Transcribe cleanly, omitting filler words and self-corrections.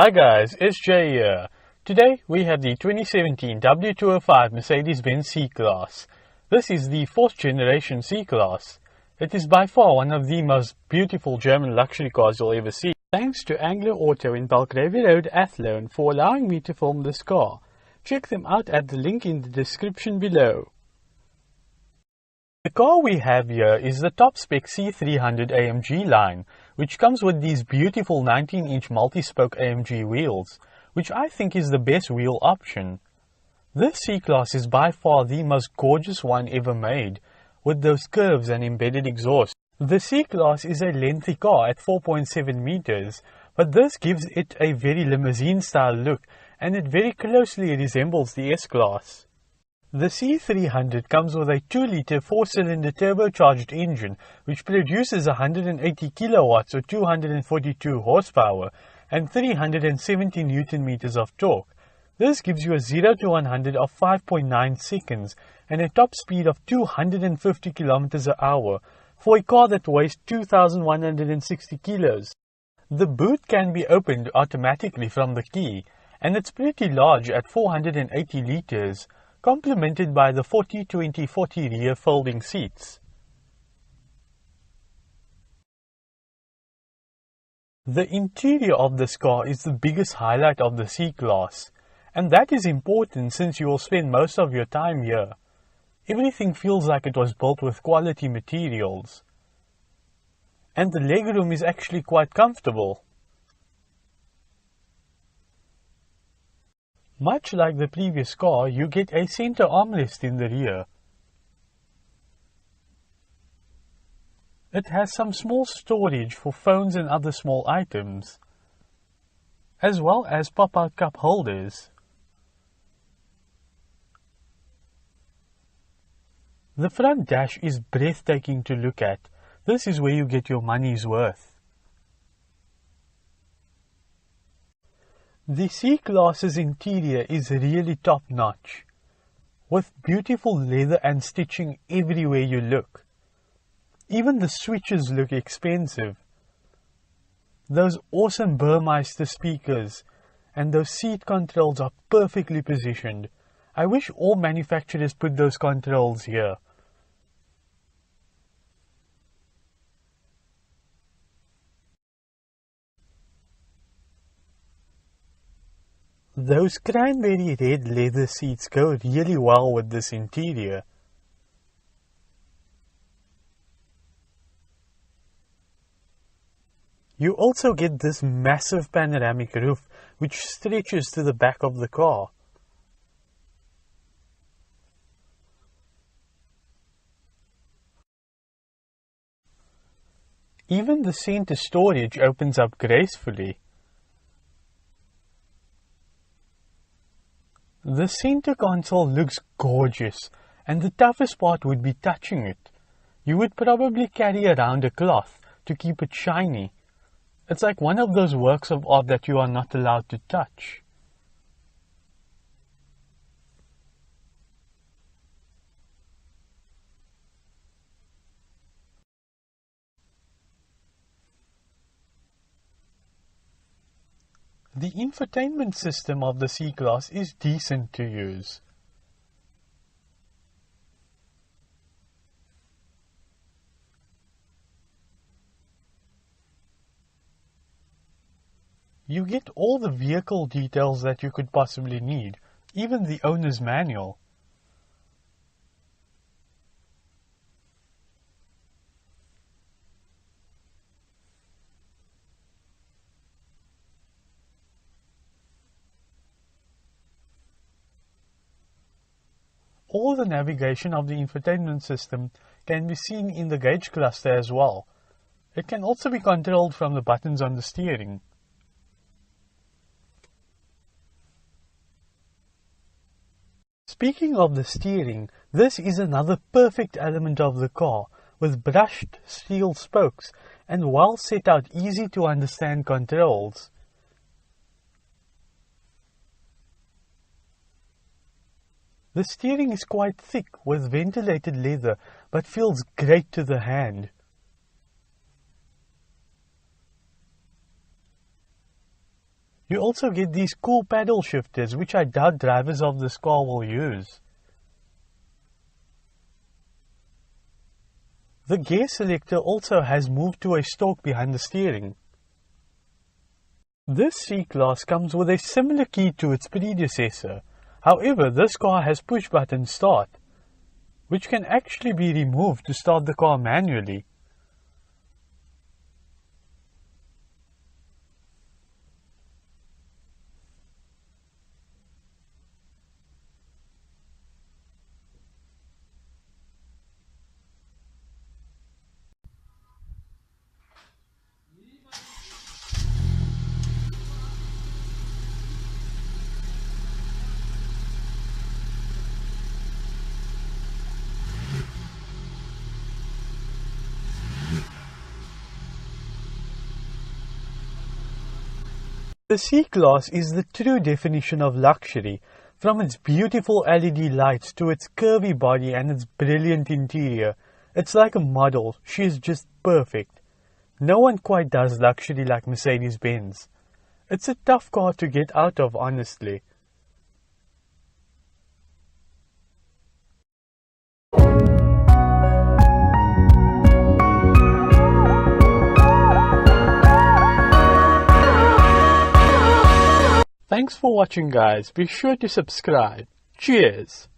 Hi guys, it's Jay here. Today we have the 2017 W205 Mercedes-Benz C-Class. This is the 4th generation C-Class. It is by far one of the most beautiful German luxury cars you'll ever see. Thanks to Anglo Auto in Belgravia Road, Athlone for allowing me to film this car. Check them out at the link in the description below. The car we have here is the top-spec C300 AMG line, which comes with these beautiful 19-inch multi-spoke AMG wheels, which I think is the best wheel option. This C-Class is by far the most gorgeous one ever made, with those curves and embedded exhaust. The C-Class is a lengthy car at 4.7 meters, but this gives it a very limousine-style look, and it very closely resembles the S-Class. The C300 comes with a 2-liter 4-cylinder turbocharged engine which produces 180 kilowatts or 242 horsepower and 370 newton meters of torque. This gives you a 0 to 100 of 5.9 seconds and a top speed of 250 kilometers per hour for a car that weighs 2,160 kilos. The boot can be opened automatically from the key, and it's pretty large at 480 liters. Complemented by the 40-20-40 rear folding seats. The interior of this car is the biggest highlight of the C-Class, and that is important since you will spend most of your time here. Everything feels like it was built with quality materials, and the legroom is actually quite comfortable. Much like the previous car, you get a center armrest in the rear. It has some small storage for phones and other small items, as well as pop-out cup holders. The front dash is breathtaking to look at. This is where you get your money's worth. The C-Class's interior is really top-notch, with beautiful leather and stitching everywhere you look. Even the switches look expensive. Those awesome Burmeister speakers and those seat controls are perfectly positioned. I wish all manufacturers put those controls here. Those cranberry red leather seats go really well with this interior. You also get this massive panoramic roof which stretches to the back of the car. Even the center storage opens up gracefully. The center console looks gorgeous, and the toughest part would be touching it. You would probably carry around a cloth to keep it shiny. It's like one of those works of art that you are not allowed to touch. The infotainment system of the C-Class is decent to use. You get all the vehicle details that you could possibly need, even the owner's manual. All the navigation of the infotainment system can be seen in the gauge cluster as well. It can also be controlled from the buttons on the steering. Speaking of the steering, this is another perfect element of the car, with brushed steel spokes and well set out easy to understand controls. The steering is quite thick with ventilated leather, but feels great to the hand. You also get these cool paddle shifters, which I doubt drivers of this car will use. The gear selector also has moved to a stalk behind the steering. This C-Class comes with a similar key to its predecessor. However, this car has push-button start, which can actually be removed to start the car manually. The C-Class is the true definition of luxury, from its beautiful LED lights to its curvy body and its brilliant interior. It's like a model, she is just perfect. No one quite does luxury like Mercedes-Benz. It's a tough car to get out of, honestly. Thanks for watching, guys. Be sure to subscribe. Cheers!